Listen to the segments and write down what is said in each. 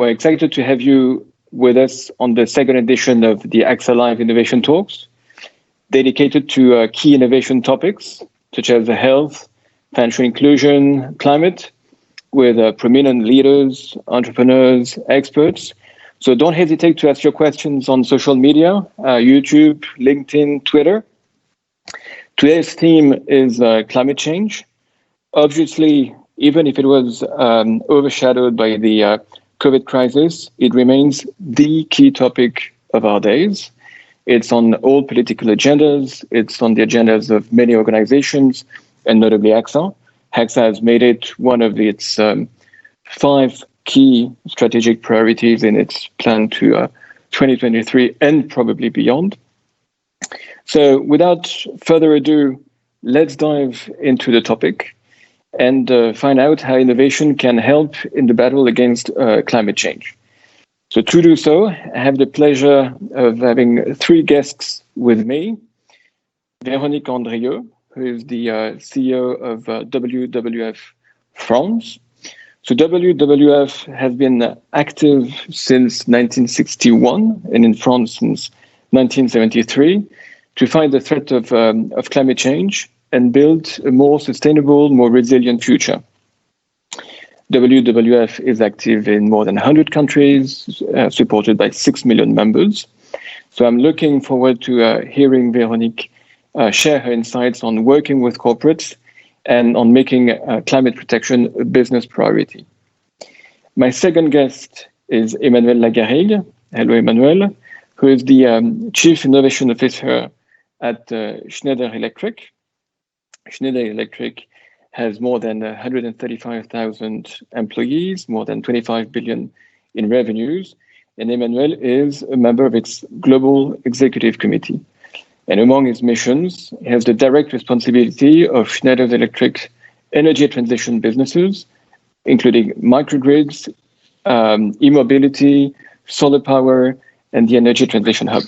We're excited to have you with us on the second edition of the AXA Live Innovation Talks, dedicated to key innovation topics such as health, financial inclusion, climate, with prominent leaders, entrepreneurs, experts. So don't hesitate to ask your questions on social media, YouTube, LinkedIn, Twitter. Today's theme is climate change. Obviously, even if it was overshadowed by the COVID crisis, it remains the key topic of our days. It's on all political agendas. It's on the agendas of many organizations, and notably AXA. AXA has made it one of its 5 key strategic priorities in its plan to 2023 and probably beyond. So without further ado, let's dive into the topic and find out how innovation can help in the battle against climate change. So to do so, I have the pleasure of having 3 guests with me. Veronique Andrieux, who is the CEO of WWF France. So WWF has been active since 1961 and in France since 1973 to fight the threat of climate change and build a more sustainable, more resilient future. WWF is active in more than 100 countries, supported by 6 million members. So I'm looking forward to hearing Veronique share her insights on working with corporates and on making climate protection a business priority. My second guest is Emmanuel Lagarrigue. Hello, Emmanuel, who is the Chief Innovation Officer at Schneider Electric. Schneider Electric has more than 135,000 employees, more than 25 billion in revenues, and Emmanuel is a member of its Global Executive Committee. And among his missions, he has the direct responsibility of Schneider Electric's energy transition businesses, including microgrids, e-mobility, solar power, and the energy transition hub.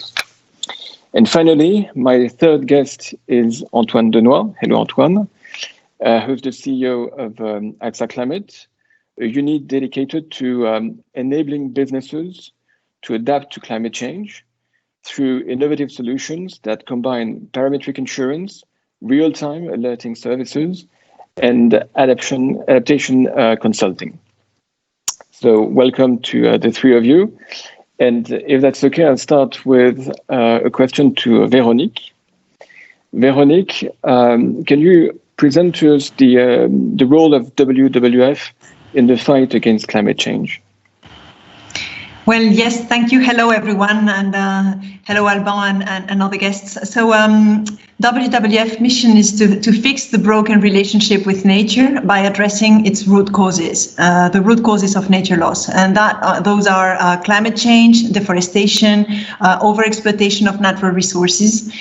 And finally, my third guest is Antoine Denoix. Hello, Antoine, who's the CEO of AXA Climate, a unit dedicated to enabling businesses to adapt to climate change through innovative solutions that combine parametric insurance, real-time alerting services, and adaptation consulting. So welcome to the 3 of you. And if that's okay, I'll start with a question to Veronique. Veronique, can you present to us the role of WWF in the fight against climate change? Well, yes, thank you. Hello, everyone, and hello, Alban and other guests. So WWF mission is to fix the broken relationship with nature by addressing its root causes, the root causes of nature loss. And those are climate change, deforestation, overexploitation of natural resources.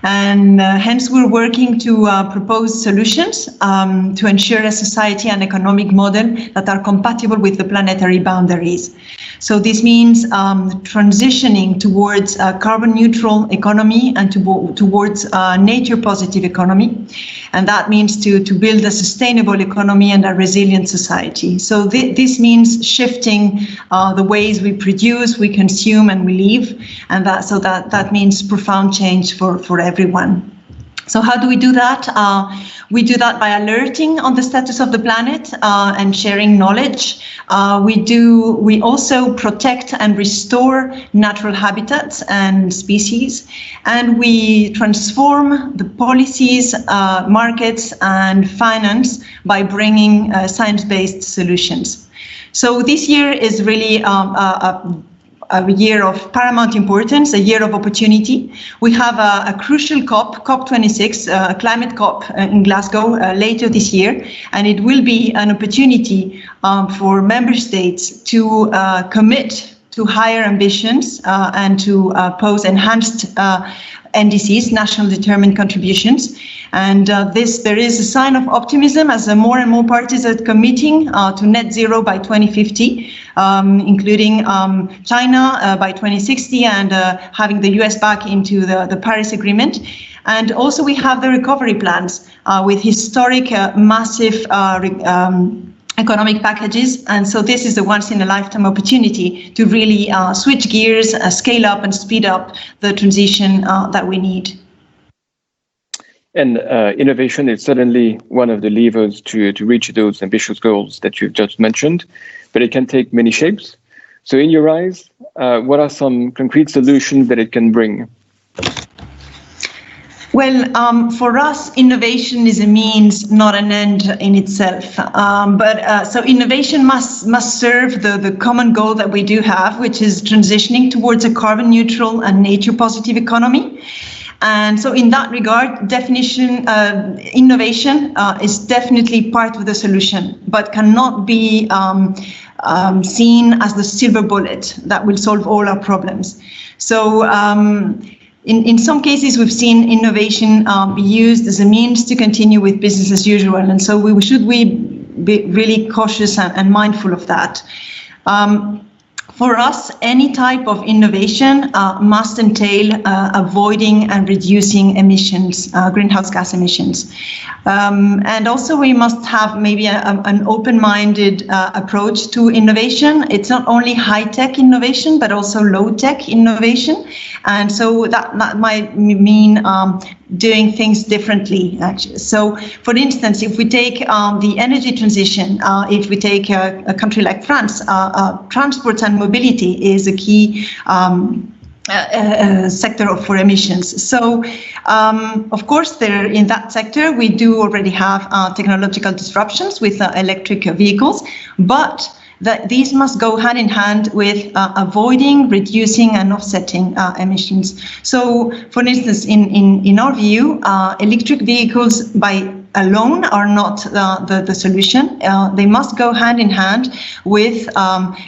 And hence we're working to propose solutions to ensure a society and economic model that are compatible with the planetary boundaries. So this means transitioning towards a carbon neutral economy and towards a nature positive economy. And that means to build a sustainable economy and a resilient society. So this means shifting the ways we produce, we consume, and we live. And that means profound change for everyone. So how do we do that? We do that by alerting on the status of the planet and sharing knowledge. We also protect and restore natural habitats and species, and we transform the policies, markets, and finance by bringing science-based solutions. So this year is really a year of paramount importance, a year of opportunity. We have a crucial COP26, climate COP in Glasgow later this year, and it will be an opportunity for member states to commit to higher ambitions and to pose enhanced NDCs, national determined contributions. And there is a sign of optimism as more and more parties are committing to net zero by 2050, including China by 2060 and having the US back into the Paris Agreement. And also we have the recovery plans with historic massive economic packages. And so this is a once-in-a-lifetime opportunity to really switch gears, scale up and speed up the transition that we need. And innovation is certainly one of the levers to reach those ambitious goals that you've just mentioned, but it can take many shapes. So in your eyes, what are some concrete solutions that it can bring? Well, for us, innovation is a means, not an end in itself. So innovation must serve the common goal that we do have, which is transitioning towards a carbon neutral and nature positive economy. And so in that regard, innovation is definitely part of the solution, but cannot be seen as the silver bullet that will solve all our problems. So in some cases, we've seen innovation be used as a means to continue with business as usual. And so we should be really cautious and mindful of that. For us, any type of innovation must entail avoiding and reducing emissions, greenhouse gas emissions. And also we must have maybe an open-minded approach to innovation. It's not only high-tech innovation, but also low-tech innovation. And so that might mean doing things differently, actually. So, for instance, if we take the energy transition, if we take a country like France, transport and mobility is a key sector for emissions. So, of course, in that sector, we do already have technological disruptions with electric vehicles, but these must go hand in hand with avoiding, reducing, and offsetting emissions. So, for instance, in our view, electric vehicles by alone are not the solution. They must go hand in hand with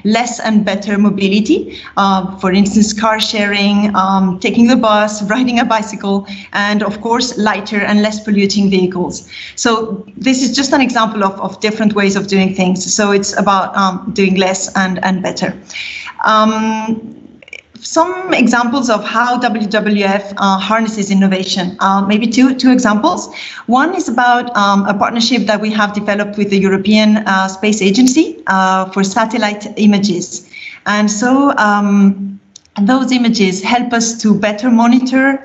less and better mobility. For instance, car sharing, taking the bus, riding a bicycle, and of course, lighter and less polluting vehicles. So this is just an example of different ways of doing things. So it's about doing less and better. Some examples of how WWF harnesses innovation, maybe two examples. One is about a partnership that we have developed with the European Space Agency for satellite images. And so those images help us to better monitor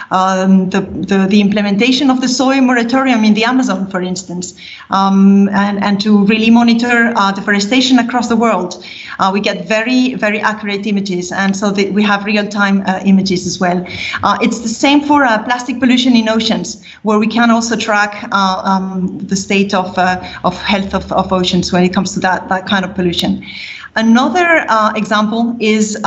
the implementation of the soy moratorium in the Amazon, for instance, and to really monitor deforestation across the world. We get very, very accurate images, and so we have real-time images as well. It's the same for plastic pollution in oceans, where we can also track the state of health of oceans when it comes to that kind of pollution. Another example is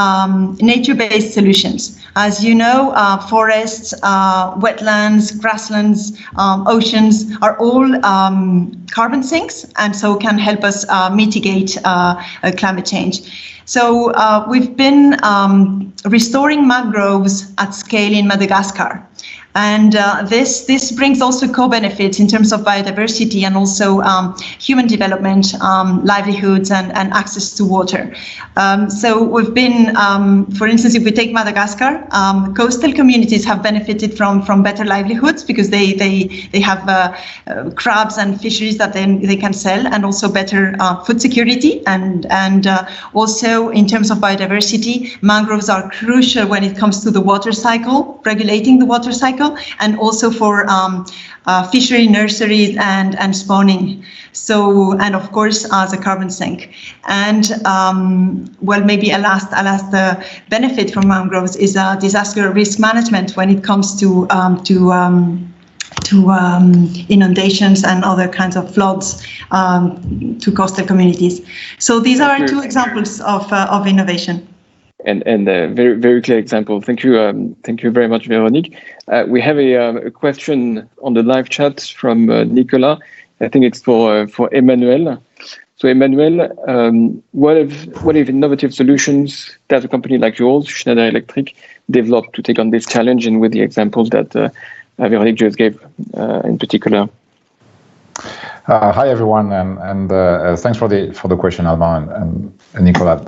nature-based solutions. As you know, forests, wetlands, grasslands, oceans are all carbon sinks, and so can help us mitigate climate change. So we've been restoring mangroves at scale in Madagascar. And this brings also co-benefits in terms of biodiversity and also human development, livelihoods, and access to water. So we've been, for instance, if we take Madagascar, coastal communities have benefited from better livelihoods because they have crabs and fisheries that they can sell, and also better food security. And also in terms of biodiversity, mangroves are crucial when it comes to the water cycle, regulating the water cycle, and also for fishery nurseries and spawning. So, and of course, as a carbon sink. And well, maybe a last benefit from mangroves is disaster risk management when it comes to inundations and other kinds of floods to coastal communities. So these are two examples of innovation. And a very, very clear example. Thank you very much, Veronique. We have a question on the live chat from Nicolas. I think it's for Emmanuel. So Emmanuel, what if innovative solutions does a company like yours, Schneider Electric, develop to take on this challenge, and with the examples that Veronique just gave in particular? Hi everyone, and thanks for the question, Alban and Nicolas.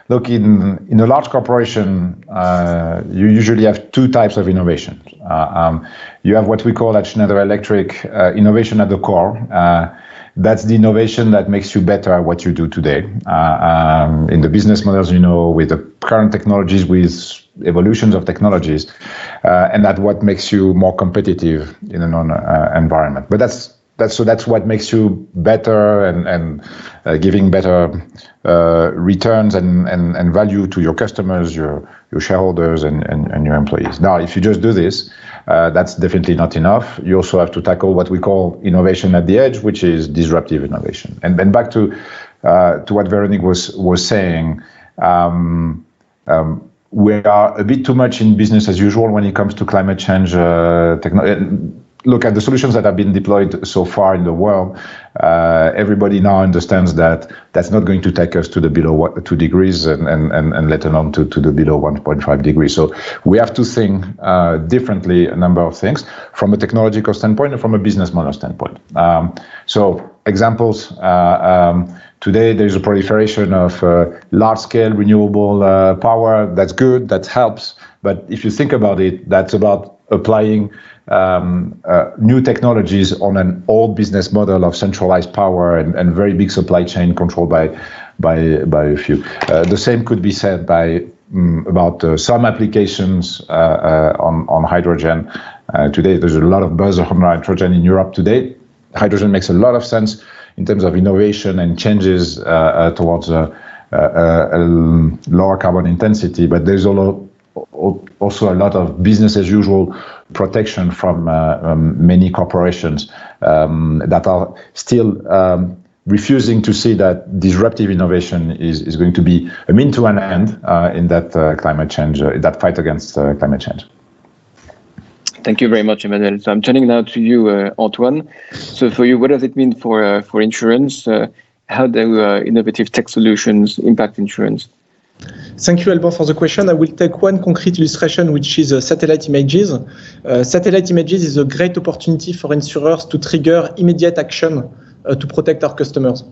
Look, in a large corporation, you usually have two types of innovation. You have what we call at Schneider Electric innovation at the core, that's the innovation that makes you better at what you do today. In the business models, with the current technologies, with evolutions of technologies, and that's what makes you more competitive in an environment. But that's what makes you better and giving better returns and value to your customers, your shareholders, and your employees. Now, if you just do this, that's definitely not enough. You also have to tackle what we call innovation at the edge, which is disruptive innovation. And then back to what Veronique was saying, we are a bit too much in business as usual when it comes to climate change technology. Look at the solutions that have been deployed so far in the world. Everybody now understands that that's not going to take us to the below 2 degrees and let alone to the below 1.5 degrees. So we have to think differently a number of things from a technological standpoint and from a business model standpoint. So examples, today there's a proliferation of large-scale renewable power. That's good, that helps. But if you think about it, that's about applying new technologies on an old business model of centralized power and very big supply chain controlled by a few. The same could be said about some applications on hydrogen. Today, there's a lot of buzz on hydrogen in Europe today. Hydrogen makes a lot of sense in terms of innovation and changes towards a lower carbon intensity, but there's also a lot of business as usual protection from many corporations that are still refusing to see that disruptive innovation is going to be a mean to an end in that climate change, that fight against climate change. Thank you very much, Emmanuel. So I'm turning now to you, Antoine. So for you, what does it mean for insurance? How do innovative tech solutions impact insurance? Thank you, Alban, for the question. I will take one concrete illustration, which is satellite images. Satellite images is a great opportunity for insurers to trigger immediate action to protect our customers.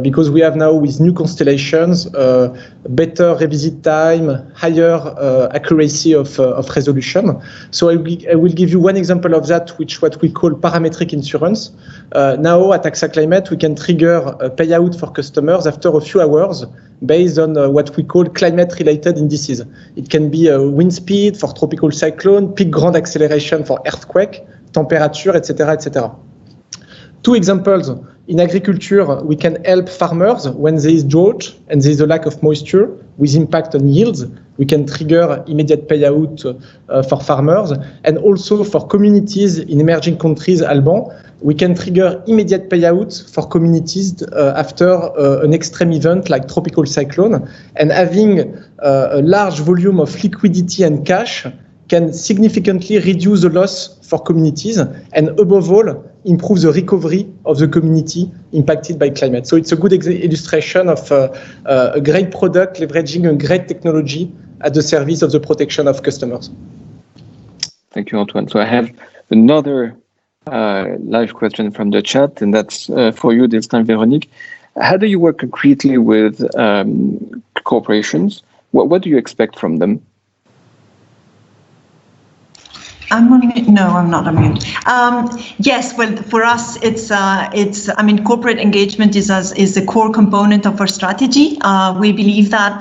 Because we have now, with new constellations, better revisit time, higher accuracy of resolution. So I will give you one example of that, which what we call parametric insurance. Now at AXA Climate, we can trigger a payout for customers after a few hours based on what we call climate-related indices. It can be wind speed for tropical cyclone, peak ground acceleration for earthquake, temperature, etc., etc. Two examples. In agriculture, we can help farmers when there is drought and there is a lack of moisture with impact on yields. We can trigger immediate payout for farmers, and also for communities in emerging countries, Alban, we can trigger immediate payouts for communities after an extreme event like tropical cyclone, and having a large volume of liquidity and cash can significantly reduce the loss for communities and, above all, improve the recovery of the community impacted by climate. So it's a good illustration of a great product leveraging a great technology at the service of the protection of customers. Thank you, Antoine. So I have another live question from the chat, and that's for you this time, Veronique. How do you work concretely with corporations? What do you expect from them? I'm on mute. No, I'm not on mute. Yes, well, for us, it's. I mean, corporate engagement is the core component of our strategy. We believe that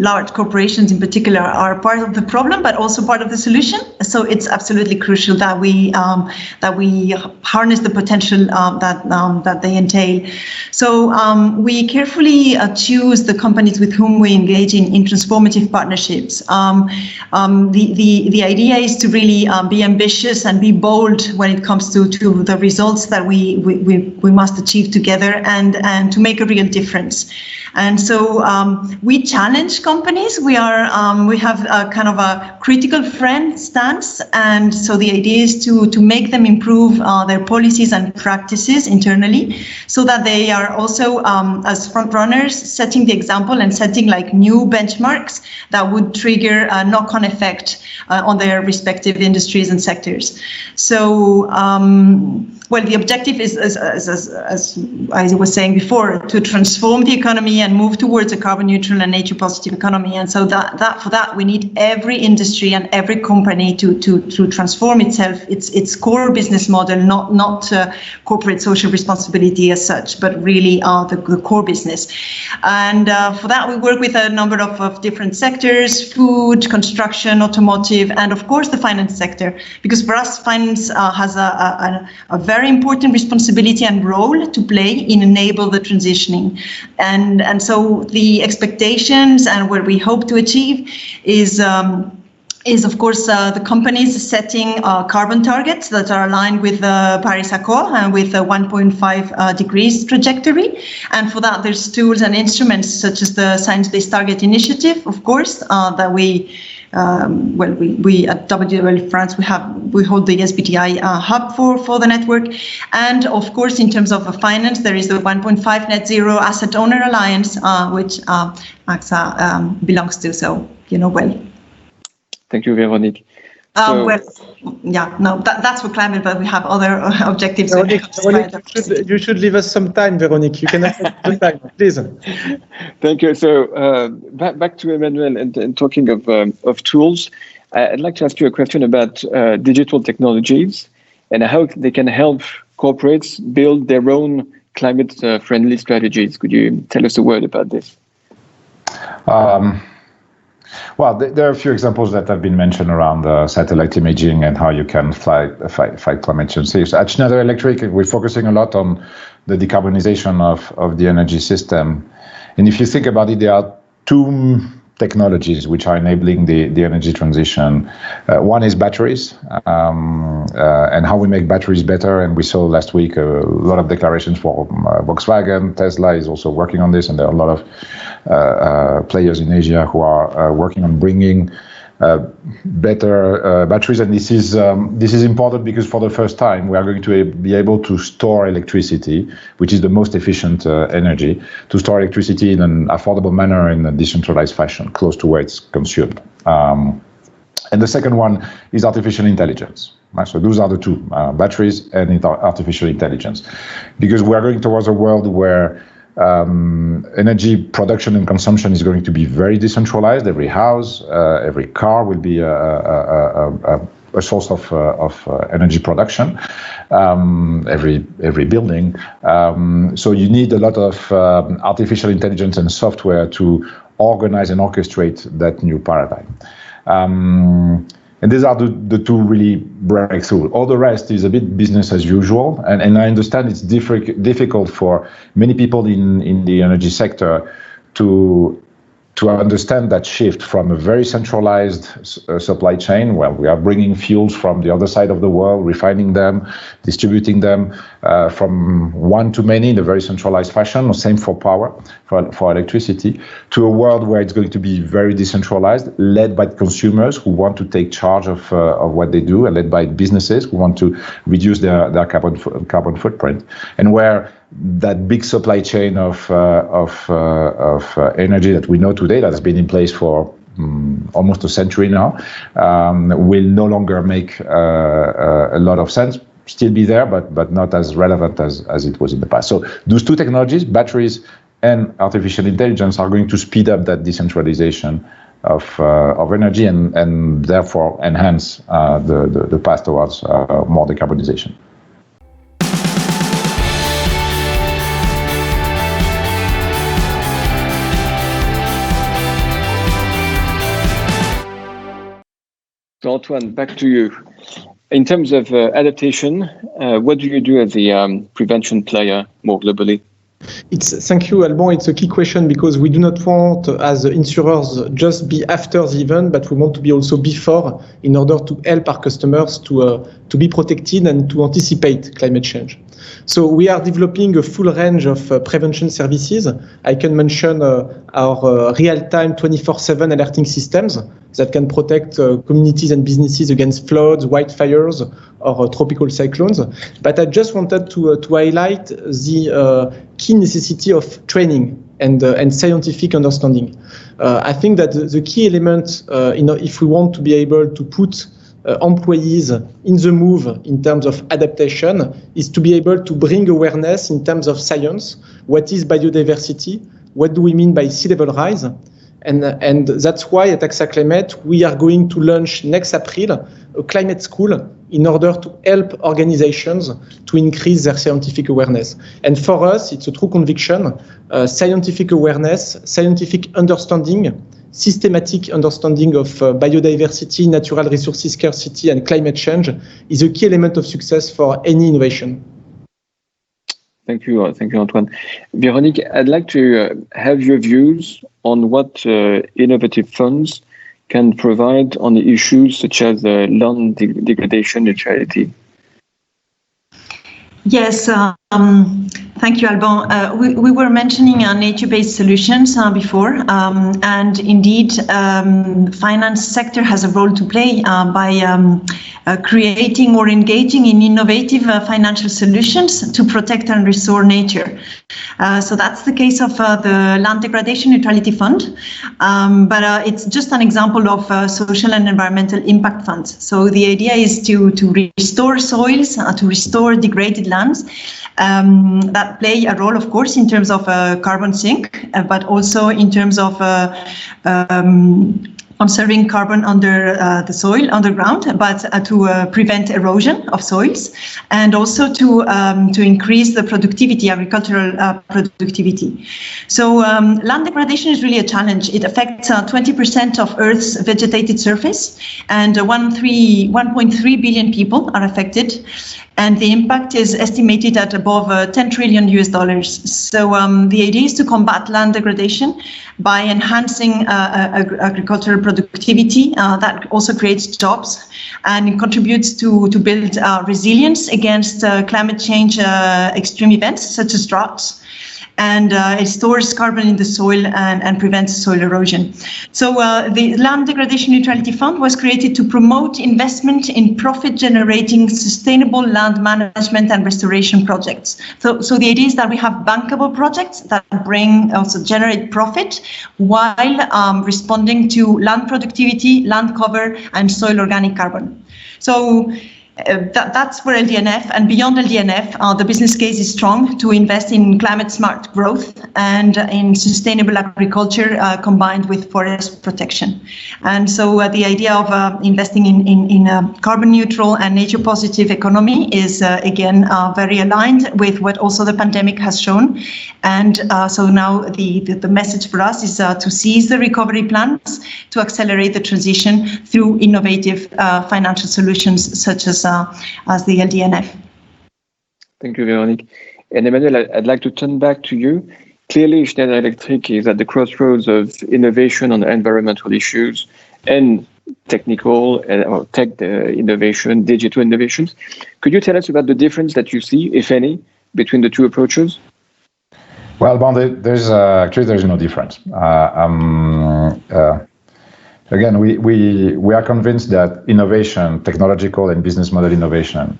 large corporations, in particular, are part of the problem, but also part of the solution. So it's absolutely crucial that we harness the potential that they entail. So we carefully choose the companies with whom we engage in transformative partnerships. The idea is to really be ambitious and be bold when it comes to the results that we must achieve together and to make a real difference. And so we challenge companies. We have a kind of a critical friend stance, and so the idea is to make them improve their policies and practices internally, so that they are also as front runners setting the example and setting like new benchmarks that would trigger a knock-on effect on their respective respective industries and sectors. So, well, the objective is, as I was saying before, to transform the economy and move towards a carbon neutral and nature positive economy. And so for that, we need every industry and every company to transform itself, its core business model, not corporate social responsibility as such, but really the core business. And for that, we work with a number of different sectors: food, construction, automotive, and of course the finance sector. Because for us, finance has a very important responsibility and role to play in enable the transitioning. And so the expectations and what we hope to achieve is of course the companies setting carbon targets that are aligned with the Paris Accord and with a 1.5 degrees trajectory. And for that, there's tools and instruments such as the Science Based Target Initiative, of course, that we at WWF France, we hold the SBTI hub for the network. And of course, in terms of finance, there is the 1.5 Net Zero Asset Owner Alliance, which AXA belongs to. So, well. Thank you, Veronique. That's for climate, but we have other objectives. Veronique, you should leave us some time, Veronique. You can have some time, please. Thank you. So back to Emmanuel and talking of tools, I'd like to ask you a question about digital technologies and how they can help corporates build their own climate-friendly strategies. Could you tell us a word about this? Well, there are a few examples that have been mentioned around satellite imaging and how you can fight climate change. At Schneider Electric, we're focusing a lot on the decarbonization of the energy system. And if you think about it, there are two technologies which are enabling the energy transition. One is batteries and how we make batteries better. And we saw last week a lot of declarations for Volkswagen. Tesla is also working on this, and there are a lot of players in Asia who are working on bringing better batteries. And this is important because for the first time we are going to be able to store electricity, which is the most efficient energy, to store electricity in an affordable manner in a decentralized fashion, close to where it's consumed. And the second one is artificial intelligence. So those are the two, batteries and artificial intelligence, because we are going towards a world where energy production and consumption is going to be very decentralized. Every house, every car will be a source of energy production. Every building. So you need a lot of artificial intelligence and software to organize and orchestrate that new paradigm. And these are the two really breakthroughs. All the rest is a bit business as usual. And I understand it's difficult for many people in the energy sector to understand that shift from a very centralized supply chain, where we are bringing fuels from the other side of the world, refining them, distributing them from one to many in a very centralized fashion, or same for power, for electricity, to a world where it's going to be very decentralized, led by consumers who want to take charge of what they do, and led by businesses who want to reduce their carbon footprint, and where that big supply chain of energy that we know today, that has been in place for almost a century now, will no longer make a lot of sense. Still be there, but not as relevant as it was in the past. So those two technologies, batteries and artificial intelligence, are going to speed up that decentralization of energy and therefore enhance the path towards more decarbonization. So Antoine, back to you. In terms of adaptation, what do you do as a prevention player more globally? Thank you, Alban. It's a key question because we do not want, as insurers, just be after the event, but we want to be also before, in order to help our customers to be protected and to anticipate climate change. So we are developing a full range of prevention services. I can mention our real-time 24/7 alerting systems that can protect communities and businesses against floods, wildfires, or tropical cyclones. But I just wanted to highlight the key necessity of training and scientific understanding. I think that the key element, if we want to be able to put employees in the move in terms of adaptation is to be able to bring awareness in terms of science. What is biodiversity? What do we mean by sea level rise? And that's why at AXA Climate, we are going to launch next April a climate school in order to help organizations to increase their scientific awareness. And for us, it's a true conviction, scientific awareness, scientific understanding, systematic understanding of biodiversity, natural resources scarcity, and climate change is a key element of success for any innovation. Thank you, Antoine. Veronique, I'd like to have your views on what innovative funds can provide on the issues such as land degradation neutrality. Yes, thank you, Alban. We were mentioning nature-based solutions before, and indeed, finance sector has a role to play by creating or engaging in innovative financial solutions to protect and restore nature. So that's the case of the Land Degradation Neutrality Fund, but it's just an example of social and environmental impact funds. So the idea is to restore soils, to restore degraded lands that play a role, of course, in terms of carbon sink, but also in terms of conserving carbon under the soil, underground, but to prevent erosion of soils, and also to increase the productivity, agricultural productivity. So land degradation is really a challenge. It affects 20% of Earth's vegetated surface, and 1.3 billion people are affected. And the impact is estimated at above $10 trillion. So the idea is to combat land degradation by enhancing agricultural productivity that also creates jobs and contributes to build resilience against climate change extreme events such as droughts. And it stores carbon in the soil and prevents soil erosion. So the Land Degradation Neutrality Fund was created to promote investment in profit-generating sustainable land management and restoration projects. So the idea is that we have bankable projects that also generate profit while responding to land productivity, land cover, and soil organic carbon. So that's for LDNF, and beyond LDNF, the business case is strong to invest in climate smart growth and in sustainable agriculture combined with forest protection. And so the idea of investing in a carbon neutral and nature positive economy is again very aligned with what also the pandemic has shown. And so now the message for us is to seize the recovery plans to accelerate the transition through innovative financial solutions such as the LDNF. Thank you, Veronique. And Emmanuel, I'd like to turn back to you. Clearly, Schneider Electric is at the crossroads of innovation on environmental issues and technical or tech innovation, digital innovations. Could you tell us about the difference that you see, if any, between the two approaches? Well, there's no difference. Again, we are convinced that innovation, technological and business model innovation,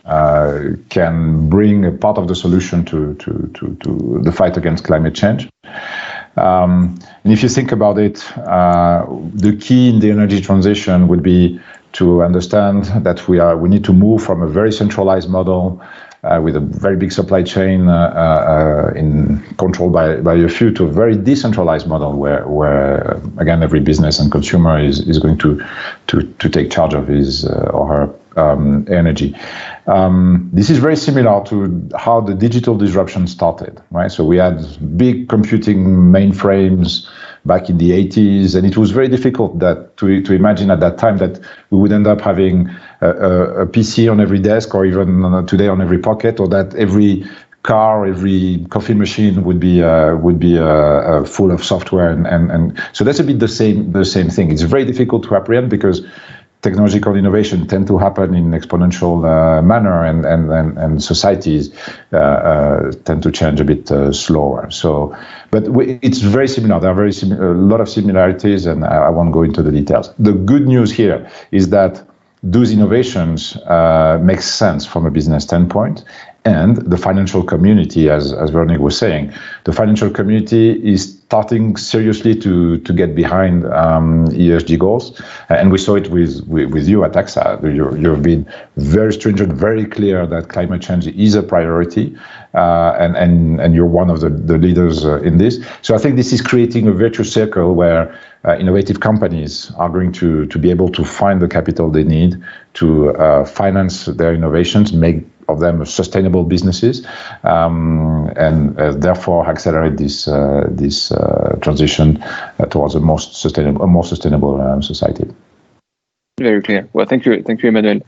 can bring a part of the solution to the fight against climate change. And if you think about it, the key in the energy transition would be to understand that we need to move from a very centralized model with a very big supply chain controlled by a few to a very decentralized model where again every business and consumer is going to take charge of his or her energy. This is very similar to how the digital disruption started, right? So we had big computing mainframes back in the 80s, and it was very difficult to imagine at that time that we would end up having a PC on every desk, or even today on every pocket, or that every car, every coffee machine would be full of software, and so that's a bit the same thing. It's very difficult to apprehend because technological innovation tend to happen in exponential manner, and societies tend to change a bit slower. So, but it's very similar. There are a lot of similarities, and I won't go into the details. The good news here is that those innovations make sense from a business standpoint, and the financial community, as Veronique was saying, the financial community is starting seriously to get behind ESG goals, and we saw it with you at AXA. You've been very stringent, very clear that climate change is a priority, and you're one of the leaders in this. So I think this is creating a virtuous circle where innovative companies are going to be able to find the capital they need to finance their innovations, make of them sustainable businesses, and therefore accelerate this transition towards a more sustainable society. Very clear. Well, thank you, Emmanuel.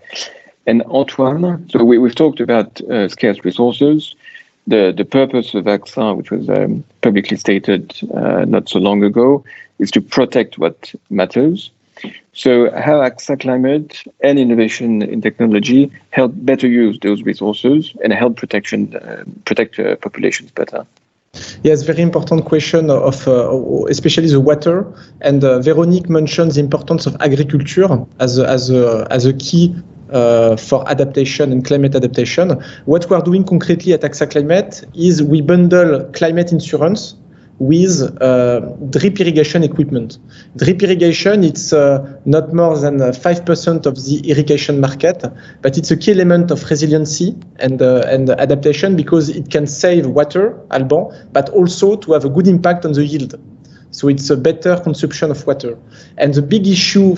And Antoine, so we've talked about scarce resources, the purpose of AXA, which was publicly stated not so long ago, is to protect what matters. So how AXA Climate and innovation in technology help better use those resources and help protect populations better? Yes, very important question of especially the water. And Veronique mentioned the importance of agriculture as a key for adaptation and climate adaptation. What we are doing concretely at AXA Climate is we bundle climate insurance with drip irrigation equipment. Drip irrigation, it's not more than 5% of the irrigation market, but it's a key element of resiliency and adaptation because it can save water, Alban, but also to have a good impact on the yield. So it's a better consumption of water. And the big issue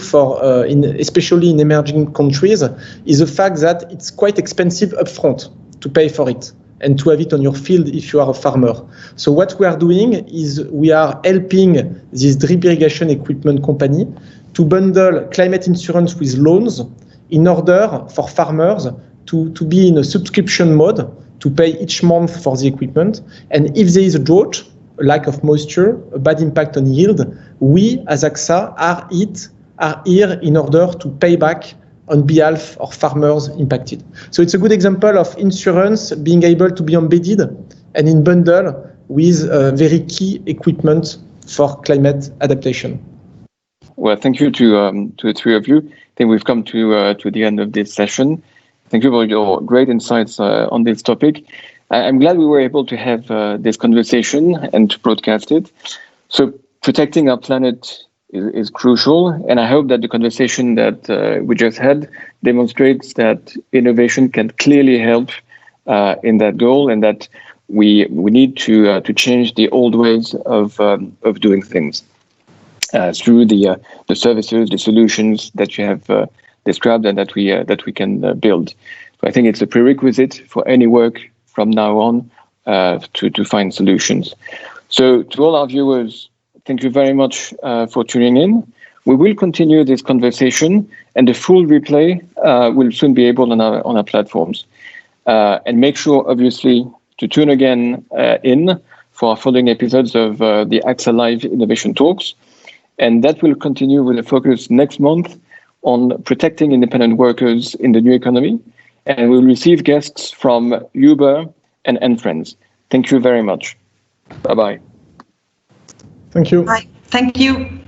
especially in emerging countries is the fact that it's quite expensive upfront to pay for it and to have it on your field if you are a farmer. So what we are doing is we are helping this drip irrigation equipment company to bundle climate insurance with loans in order for farmers to be in a subscription mode to pay each month for the equipment. And if there is a drought, a lack of moisture, a bad impact on yield, we as AXA are here in order to pay back on behalf of farmers impacted. So it's a good example of insurance being able to be embedded and in bundle with very key equipment for climate adaptation. Well, thank you to the three of you. I think we've come to the end of this session. Thank you for your great insights on this topic. I'm glad we were able to have this conversation and to broadcast it. So protecting our planet is crucial, and I hope that the conversation that we just had demonstrates that innovation can clearly help in that goal, and that we need to change the old ways of doing things through the services, the solutions that you have described, and that we can build. So I think it's a prerequisite for any work from now on to find solutions. So to all our viewers, thank you very much for tuning in. We will continue this conversation, and the full replay will soon be able on our platforms. And make sure, obviously, to tune again in for our following episodes of the AXA Live Innovation Talks. And that will continue with a focus next month on protecting independent workers in the new economy. And we'll receive guests from Uber and friends. Thank you very much. Bye-bye. Thank you. Bye. Thank you.